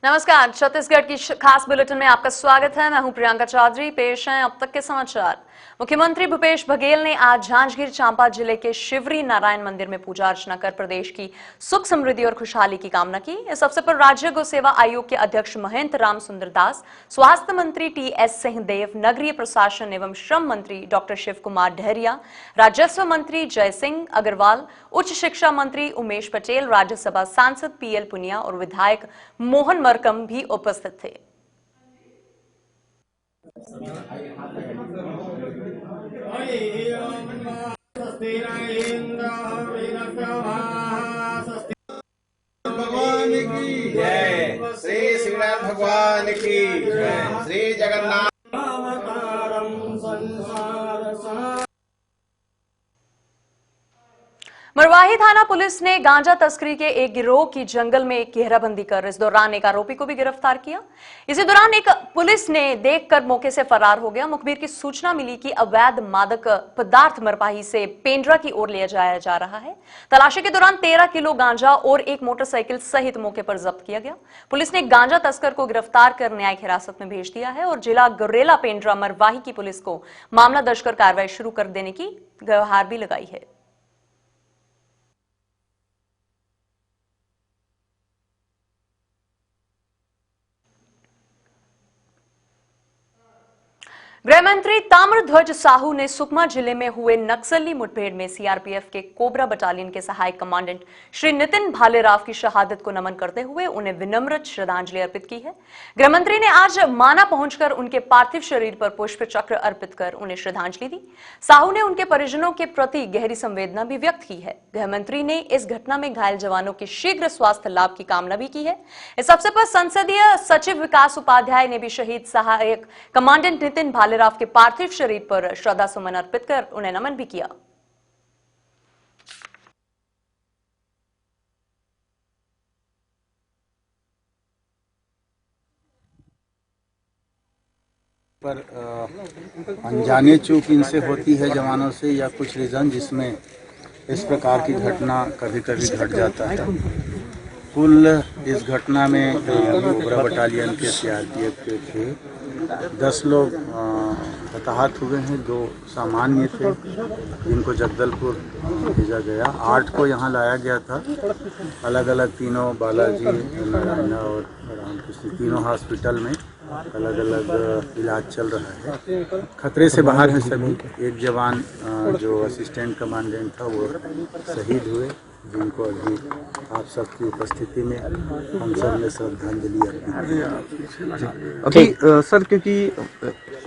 नमस्कार, छत्तीसगढ़ की खास बुलेटिन में आपका स्वागत है। मैं हूं प्रियंका चौधरी। पेश हैं अब तक के समाचार। मुख्यमंत्री भूपेश बघेल ने आज जांजगीर चांपा जिले के शिवरी नारायण मंदिर में पूजा अर्चना कर प्रदेश की सुख समृद्धि और खुशहाली की कामना की। इस अवसर पर राज्य गौ सेवा आयोग के अध्यक्ष महेंद्र राम सुंदर दास, स्वास्थ्य मंत्री टी.एस. सिंहदेव, नगरीय प्रशासन एवं श्रम मंत्री डॉक्टर शिव कुमार डहरिया, राजस्व मंत्री जय सिंह अग्रवाल, उच्च शिक्षा मंत्री उमेश पटेल, राज्यसभा सांसद पीएल पुनिया और विधायक मोहन मरकम भी उपस्थित थे। भगवान की जय। श्री श्रीनाथ भगवान की जय। श्री जगन्नाथ। मरवाही थाना पुलिस ने गांजा तस्करी के एक गिरोह की जंगल में घेराबंदी कर इस दौरान एक आरोपी को भी गिरफ्तार किया। इसी दौरान एक पुलिस ने देखकर मौके से फरार हो गया। मुखबिर की सूचना मिली कि अवैध मादक पदार्थ मरवाही से पेंड्रा की ओर ले जाया जा रहा है। तलाशी के दौरान 13 किलो गांजा और एक मोटरसाइकिल सहित मौके पर जब्त किया गया। पुलिस ने गांजा तस्कर को गिरफ्तार कर न्यायिक हिरासत में भेज दिया है और जिला गुरेला पेंड्रा मरवाही की पुलिस को मामला दर्ज कर कार्रवाई शुरू कर देने की गुहार भी लगाई है। गृहमंत्री ताम्रध्वज साहू ने सुकमा जिले में हुए नक्सली मुठभेड़ में सीआरपीएफ के कोबरा बटालियन के सहायक कमांडेंट श्री नितिन भालेराव की शहादत को नमन करते हुए उन्हें विनम्र श्रद्धांजलि अर्पित की है। गृहमंत्री ने आज माना पहुंचकर उनके पार्थिव शरीर पर पुष्प चक्र अर्पित कर उन्हें श्रद्धांजलि दी। साहू ने उनके परिजनों के प्रति गहरी संवेदना भी व्यक्त की है। गृहमंत्री ने इस घटना में घायल जवानों के शीघ्र स्वास्थ्य लाभ की कामना भी की है। इस अवसर पर संसदीय सचिव विकास उपाध्याय ने भी शहीद सहायक कमांडेंट नितिन भालेराव के पार्थिव शरीर पर श्रद्धा सुमन अर्पित कर उन्हें नमन भी किया। पर अनजाने चूक इनसे होती है जवानों से या कुछ रीजन जिसमें इस प्रकार की घटना कभी कभी घट जाता है। कुल इस घटना में कोबरा बटालियन के सीआरपीएफ के थे 10 लोग हताहत हुए हैं, 2 सामान्य थे जिनको जगदलपुर भेजा गया। 8 को यहाँ लाया गया था। अलग अलग तीनों बालाजी, नारायणा और रामकृष्ण तीनों हॉस्पिटल में अलग अलग इलाज चल रहा है। खतरे से बाहर हैं सभी। एक जवान जो असिस्टेंट कमांडेंट था वो शहीद हुए, जिनको अभी आप सबकी उपस्थिति में हम सब ने श्रद्धांजलि अर्पित। अभी सर, क्योंकि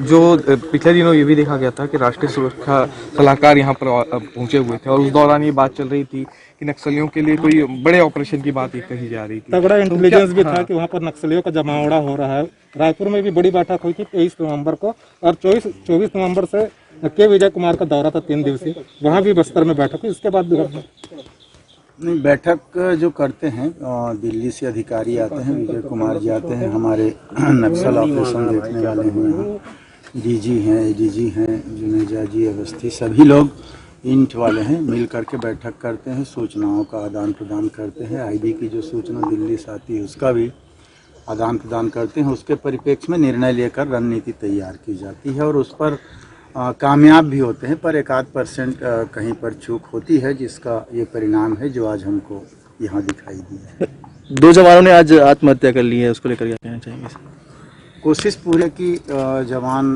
जो पिछले दिनों ये भी देखा गया था कि राष्ट्रीय सुरक्षा सलाहकार यहाँ पर पहुंचे हुए थे और उस दौरान ये बात चल रही थी कि नक्सलियों के लिए कोई बड़े ऑपरेशन की बात कही जा रही थी। तगड़ा इंटेलिजेंस भी था कि वहाँ पर नक्सलियों का जमावड़ा हो रहा है। रायपुर में भी बड़ी बैठक हुई थी 23 नवंबर को और 24 नवंबर से के विजय कुमार का दौरा था 3 दिवसीय, वहाँ भी बस्तर में बैठक हुई। इसके बाद नहीं, बैठक जो करते हैं दिल्ली से अधिकारी आते हैं, विजय कुमार जी आते हैं, हमारे नक्सल ऑपरेशन देखने वाले हैं, यहाँ डीजी हैं, एडीजी हैं, जुनेजा जी, अवस्थी, सभी लोग इंट वाले हैं, मिल करके बैठक करते हैं, सूचनाओं का आदान प्रदान करते हैं। आईबी की जो सूचना दिल्ली से आती है उसका भी आदान प्रदान करते हैं। उसके परिप्रेक्ष्य में निर्णय लेकर रणनीति तैयार की जाती है और उस पर कामयाब भी होते हैं, पर 1-8% कहीं पर चूक होती है, जिसका ये परिणाम है जो आज हमको यहाँ दिखाई दिया है। 2 जवानों ने आज आत्महत्या कर ली है, उसको लेकर क्या कहना चाहेंगे? कोशिश पूरे की जवान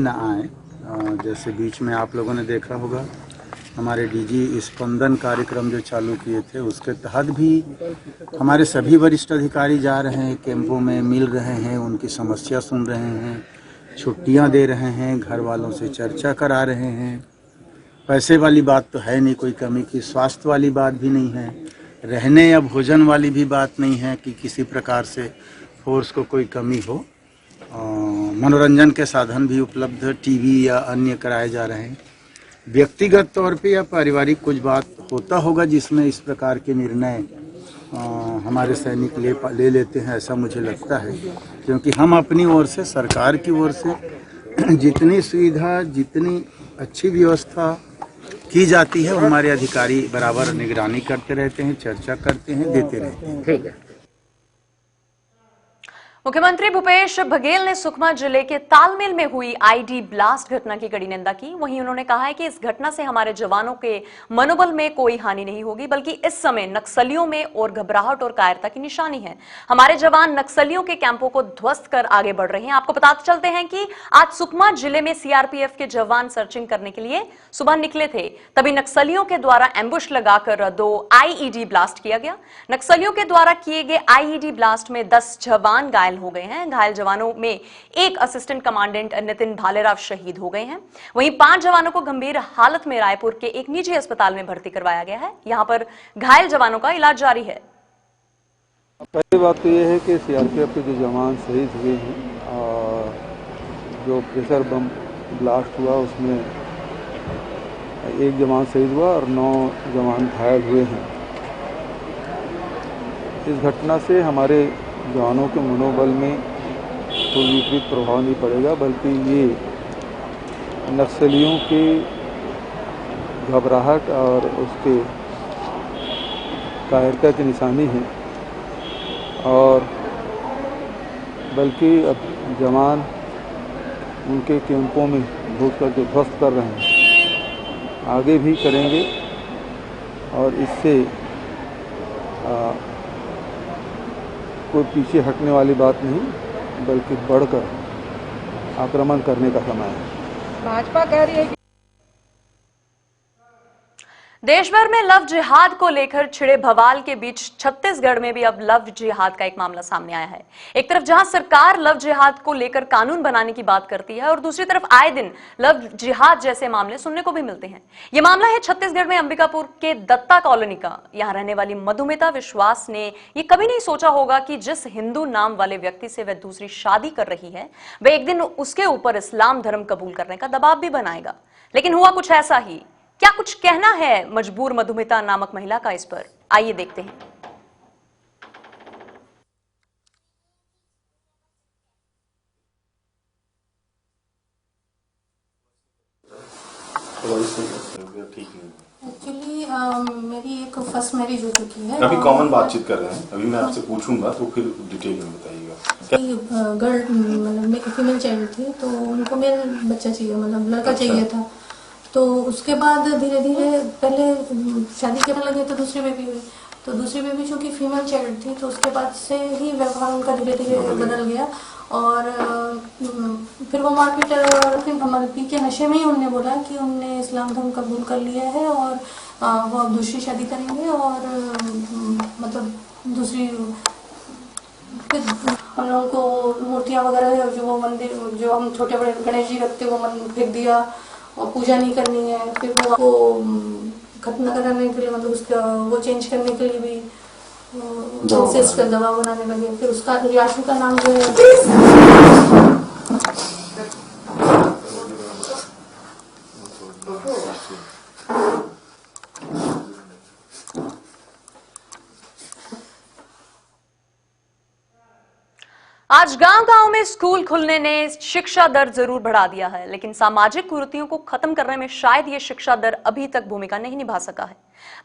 न आए। जैसे बीच में आप लोगों ने देखा होगा हमारे डीजी स्पंदन कार्यक्रम जो चालू किए थे, उसके तहत भी हमारे सभी वरिष्ठ अधिकारी जा रहे हैं, कैंपों में मिल रहे हैं, उनकी समस्या सुन रहे हैं, छुट्टियां दे रहे हैं, घर वालों से चर्चा करा रहे हैं। पैसे वाली बात तो है नहीं कोई कमी की, स्वास्थ्य वाली बात भी नहीं है, रहने या भोजन वाली भी बात नहीं है कि किसी प्रकार से फोर्स को कोई कमी हो। मनोरंजन के साधन भी उपलब्ध, टीवी या अन्य कराए जा रहे हैं। व्यक्तिगत तौर पे या पारिवारिक कुछ बात होता होगा जिसमें इस प्रकार के निर्णय हमारे सैनिक ले लेते हैं, ऐसा मुझे लगता है, क्योंकि हम अपनी ओर से, सरकार की ओर से जितनी सुविधा, जितनी अच्छी व्यवस्था की जाती है, हमारे अधिकारी बराबर निगरानी करते रहते हैं, चर्चा करते हैं, देते रहते हैं। ठीक है। मुख्यमंत्री भूपेश बघेल ने सुकमा जिले के तालमेल में हुई आईडी ब्लास्ट घटना की कड़ी निंदा की। वहीं उन्होंने कहा है कि इस घटना से हमारे जवानों के मनोबल में कोई हानि नहीं होगी, बल्कि इस समय नक्सलियों में और घबराहट और कायरता की निशानी है। हमारे जवान नक्सलियों के कैंपों को ध्वस्त कर आगे बढ़ रहे हैं। आपको बताते चलते हैं कि आज सुकमा जिले में सीआरपीएफ के जवान सर्चिंग करने के लिए सुबह निकले थे, तभी नक्सलियों के द्वारा एम्बुश लगाकर 2 आईईडी ब्लास्ट किया गया। नक्सलियों के द्वारा किए गए आईईडी ब्लास्ट में 10 जवान घायल हो गए हैं। घायल जवानों में एक असिस्टेंट कमांडेंट नितिन भालेराव शहीद हो गए हैं। वहीं 5 जवानों को गंभीर हालत में रायपुर के एक निजी अस्पताल में भर्ती करवाया गया है। यहां पर घायल जवानों का इलाज जारी है। पहली बात तो ये है कि सीआरपीएफ के जो जवान शहीद हुए हैं और जो प्रेशर बम ब्लास्ट हुआ उसमें एक जवान शहीद हुआ और 9 जवान घायल हुए हैं। इस घटना से हमारे जवानों के मनोबल में कोई विपरीत प्रभाव नहीं पड़ेगा, बल्कि ये नक्सलियों की घबराहट और उसके कायरता की निशानी है। और बल्कि अब जवान उनके कैंपों में घुस करके ध्वस्त कर रहे हैं, आगे भी करेंगे और इससे कोई पीछे हटने वाली बात नहीं, बल्कि बढ़कर आक्रमण करने का समय है। भाजपा कह रही है कि देश भर में लव जिहाद को लेकर छिड़े बवाल के बीच छत्तीसगढ़ में भी अब लव जिहाद का एक मामला सामने आया है। एक तरफ जहां सरकार लव जिहाद को लेकर कानून बनाने की बात करती है और दूसरी तरफ आए दिन लव जिहाद जैसे मामले सुनने को भी मिलते हैं। यह मामला है छत्तीसगढ़ में अंबिकापुर के दत्ता कॉलोनी का। यहां रहने वाली मधुमिता विश्वास ने यह कभी नहीं सोचा होगा कि जिस हिंदू नाम वाले व्यक्ति से वह दूसरी शादी कर रही है, वह एक दिन उसके ऊपर इस्लाम धर्म कबूल करने का दबाव भी बनाएगा। लेकिन हुआ कुछ ऐसा ही। क्या कुछ कहना है मजबूर मधुमिता नामक महिला का इस पर, आइए देखते हैं। एक्चुअली मेरी एक फर्स्ट मैरिज हो चुकी है। अभी कॉमन बातचीत कर रहे हैं, अभी मैं आपसे पूछूंगा तो फिर डिटेल में बताइएगा। गर्ल मतलब फीमेल चाइल्ड थी, तो उनको मेल बच्चा चाहिए, मतलब लड़का चाहिए था। तो उसके बाद धीरे धीरे पहले शादी करने लगे तो दूसरी बेबी हुई, तो दूसरी बेबी चूँकि फीमेल चाइल्ड थी, तो उसके बाद से ही व्यवहार उनका धीरे धीरे बदल गया। और फिर वो मार्केट हमारे पी के नशे में ही उन्होंने बोला कि उनने इस्लाम धर्म कबूल कर लिया है और वो अब दूसरी शादी करेंगे और मतलब दूसरी फिर हम लोगों को मूर्तियाँ वगैरह जो वो मंदिर जो हम छोटे बड़े गणेश जी रखते वो फेंक दिया और पूजा नहीं करनी है। फिर वो खत्म कराने के लिए मतलब उसका वो चेंज करने के लिए भी इंसेस्ट का दबाव बनाने लगे। फिर उसका रियाशु का नाम जो है आज गांव-गांव में स्कूल खुलने ने शिक्षा दर जरूर बढ़ा दिया है, लेकिन सामाजिक कुरीतियों को खत्म करने में शायद ये शिक्षा दर अभी तक भूमिका नहीं निभा सका है।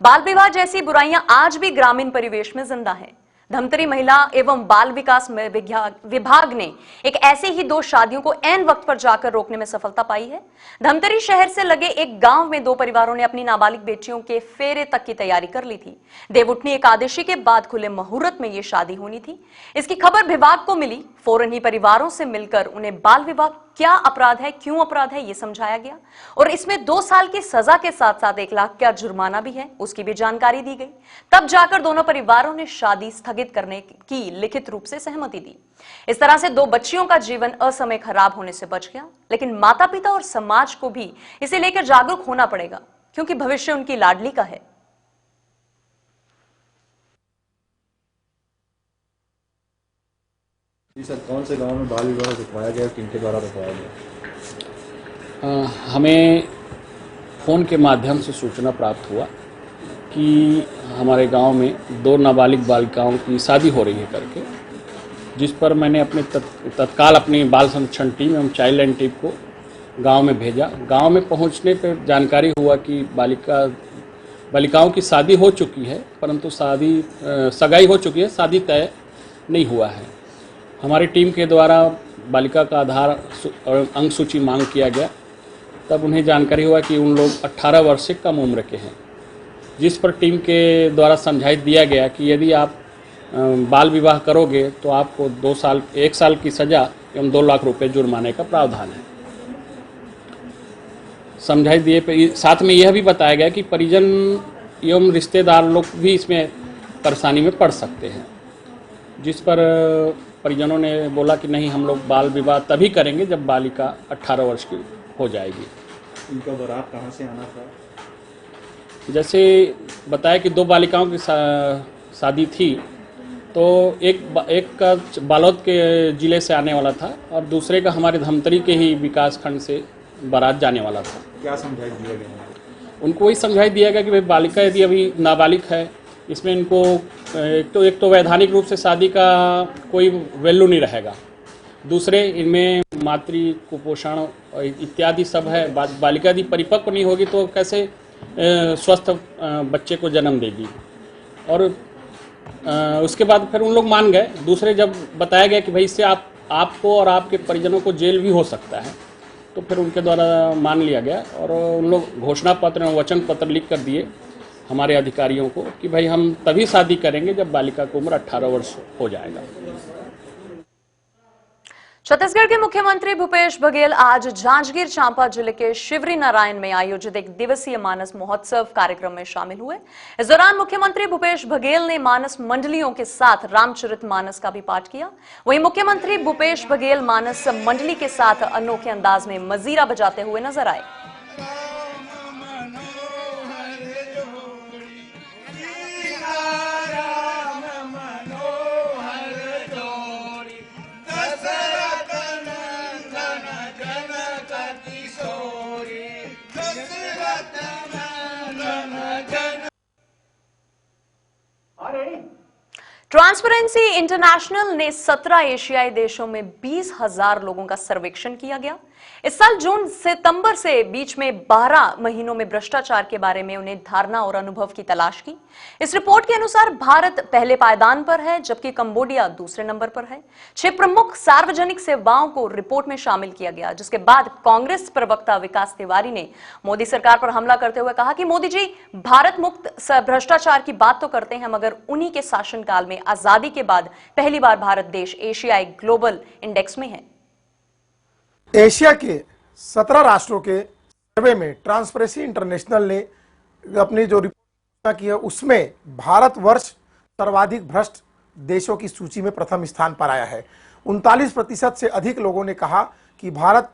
बाल विवाह जैसी बुराइयां आज भी ग्रामीण परिवेश में जिंदा है। धमतरी महिला एवं बाल विकास विभाग ने एक ऐसे ही 2 शादियों को ऐन वक्त पर जाकर रोकने में सफलता पाई है। धमतरी शहर से लगे एक गांव में 2 परिवारों ने अपनी नाबालिग बेटियों के फेरे तक की तैयारी कर ली थी। देवउठनी एकादशी के बाद खुले मुहूर्त में ये शादी होनी थी। इसकी खबर विभाग को मिली। फौरन ही परिवारों से मिलकर उन्हें बाल विवाह क्या अपराध है, क्यों अपराध है, ये समझाया गया और इसमें 2 साल की सजा के साथ साथ 1 लाख का जुर्माना भी है, उसकी भी जानकारी दी गई। तब जाकर दोनों परिवारों ने शादी स्थगित करने की लिखित रूप से सहमति दी। इस तरह से 2 बच्चियों का जीवन असमय खराब होने से बच गया। लेकिन माता पिता और समाज को भी इसे लेकर जागरूक होना पड़ेगा, क्योंकि भविष्य उनकी लाडली का है। जी सर, कौन से गांव में बाल विवाह रुकवाया गया, किनके द्वारा रुकवाया गया? हमें फ़ोन के माध्यम से सूचना प्राप्त हुआ कि हमारे गांव में 2 नाबालिग बालिकाओं की शादी हो रही है करके, जिस पर मैंने अपने तत्काल अपनी बाल संरक्षण टीम एवं चाइल्ड लाइन टीम को गांव में भेजा। गांव में पहुंचने पर जानकारी हुआ कि बालिकाओं की शादी हो चुकी है, परंतु सगाई हो चुकी है, शादी तय नहीं हुआ है। हमारी टीम के द्वारा बालिका का आधार और अंक सूची मांग किया गया, तब उन्हें जानकारी हुआ कि उन लोग 18 वर्ष से कम उम्र के हैं, जिस पर टीम के द्वारा समझाइश दिया गया कि यदि आप बाल विवाह करोगे तो आपको 1 साल की सज़ा एवं 2 लाख रुपए जुर्माने का प्रावधान है। समझाइश दिए पे साथ में यह भी बताया गया कि परिजन एवं रिश्तेदार लोग भी इसमें परेशानी में पड़ सकते हैं, जिस पर परिजनों ने बोला कि नहीं, हम लोग बाल विवाह तभी करेंगे जब बालिका 18 वर्ष की हो जाएगी। इनका बारात कहाँ से आना था? जैसे बताया कि 2 बालिकाओं की शादी थी, तो एक का बालोद के ज़िले से आने वाला था और दूसरे का हमारे धमतरी के ही विकास खंड से बारात जाने वाला था। क्या समझाइश दिया गया? उनको वही समझाइश दिया गया कि भाई बालिका यदि अभी नाबालिग है, इसमें इनको एक तो वैधानिक रूप से शादी का कोई वैल्यू नहीं रहेगा, दूसरे इनमें मातृ कुपोषण इत्यादि सब है। बालिका यदि परिपक्व नहीं होगी तो कैसे स्वस्थ बच्चे को जन्म देगी। और उसके बाद फिर उन लोग मान गए। दूसरे जब बताया गया कि भाई इससे आपको और आपके परिजनों को जेल भी हो सकता है, तो फिर उनके द्वारा मान लिया गया और उन लोग घोषणा पत्र और वचन पत्र लिख कर दिए हमारे अधिकारियों को कि भाई हम तभी शादी करेंगे जब बालिका की उम्र 18 वर्ष हो जाएगा। छत्तीसगढ़ के मुख्यमंत्री भूपेश बघेल आज जांजगीर चांपा जिले के शिवरी नारायण में आयोजित 1 दिवसीय मानस महोत्सव कार्यक्रम में शामिल हुए। इस दौरान मुख्यमंत्री भूपेश बघेल ने मानस मंडलियों के साथ रामचरितमानस का भी पाठ किया। वहीं मुख्यमंत्री भूपेश बघेल मानस मंडली के साथ अनोखे अंदाज में मजीरा बजाते हुए नजर आए। ट्रांसपेरेंसी इंटरनेशनल ने 17 एशियाई देशों में 20,000 लोगों का सर्वेक्षण किया गया। इस साल जून सितंबर से बीच में 12 महीनों में भ्रष्टाचार के बारे में उन्हें धारणा और अनुभव की तलाश की। इस रिपोर्ट के अनुसार भारत पहले पायदान पर है, जबकि कंबोडिया दूसरे नंबर पर है। 6 प्रमुख सार्वजनिक सेवाओं को रिपोर्ट में शामिल किया गया, जिसके बाद कांग्रेस प्रवक्ता विकास तिवारी ने मोदी सरकार पर हमला करते हुए कहा कि मोदी जी भारत मुक्त भ्रष्टाचार की बात तो करते हैं, मगर उन्हीं के शासनकाल में आजादी के बाद पहली बार भारत देश एशियाई ग्लोबल इंडेक्स में है। एशिया के 17 राष्ट्रों के सर्वे में ट्रांसपेरेंसी इंटरनेशनल ने अपनी जो रिपोर्ट की है उसमें भारतवर्ष सर्वाधिक भ्रष्ट देशों की सूची में प्रथम स्थान पर आया है। 39% से अधिक लोगों ने कहा कि भारत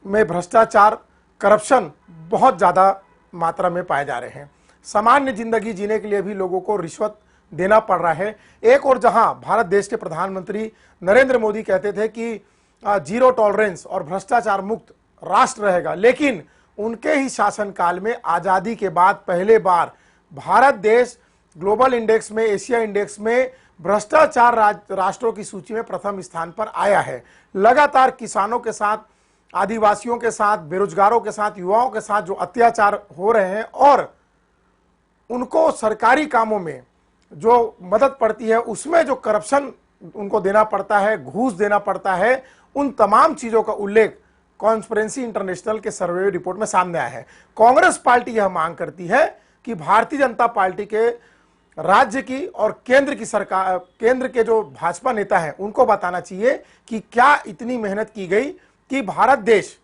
में भ्रष्टाचार, करप्शन बहुत ज़्यादा मात्रा में पाए जा रहे हैं। सामान्य जिंदगी जीने के लिए भी लोगों को रिश्वत देना पड़ रहा है। एक और जहां भारत देश के प्रधानमंत्री नरेंद्र मोदी कहते थे कि जीरो टॉलरेंस और भ्रष्टाचार मुक्त राष्ट्र रहेगा, लेकिन उनके ही शासनकाल में आज़ादी के बाद पहले बार भारत देश ग्लोबल इंडेक्स में, एशिया इंडेक्स में भ्रष्टाचार राष्ट्रों की सूची में प्रथम स्थान पर आया है। लगातार किसानों के साथ, आदिवासियों के साथ, बेरोजगारों के साथ, युवाओं के साथ जो अत्याचार हो रहे हैं और उनको सरकारी कामों में जो मदद पड़ती है उसमें जो करप्शन उनको देना पड़ता है, घूस देना पड़ता है, उन तमाम चीजों का उल्लेख ट्रांसपेरेंसी इंटरनेशनल के सर्वे रिपोर्ट में सामने आया है। कांग्रेस पार्टी यह मांग करती है कि भारतीय जनता पार्टी के राज्य की और केंद्र की सरकार, केंद्र के जो भाजपा नेता हैं उनको बताना चाहिए कि क्या इतनी मेहनत की गई कि भारत देश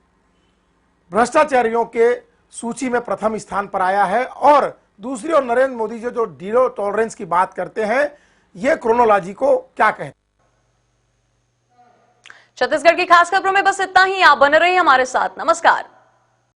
भ्रष्टाचारियों के सूची में प्रथम स्थान पर आया है। और दूसरी ओर नरेंद्र मोदी जो जीरो टॉलरेंस की बात करते हैं, ये क्रोनोलॉजी को क्या कहते हैं। छत्तीसगढ़ की खास खबरों में बस इतना ही। आप बने रहिए हमारे साथ। नमस्कार।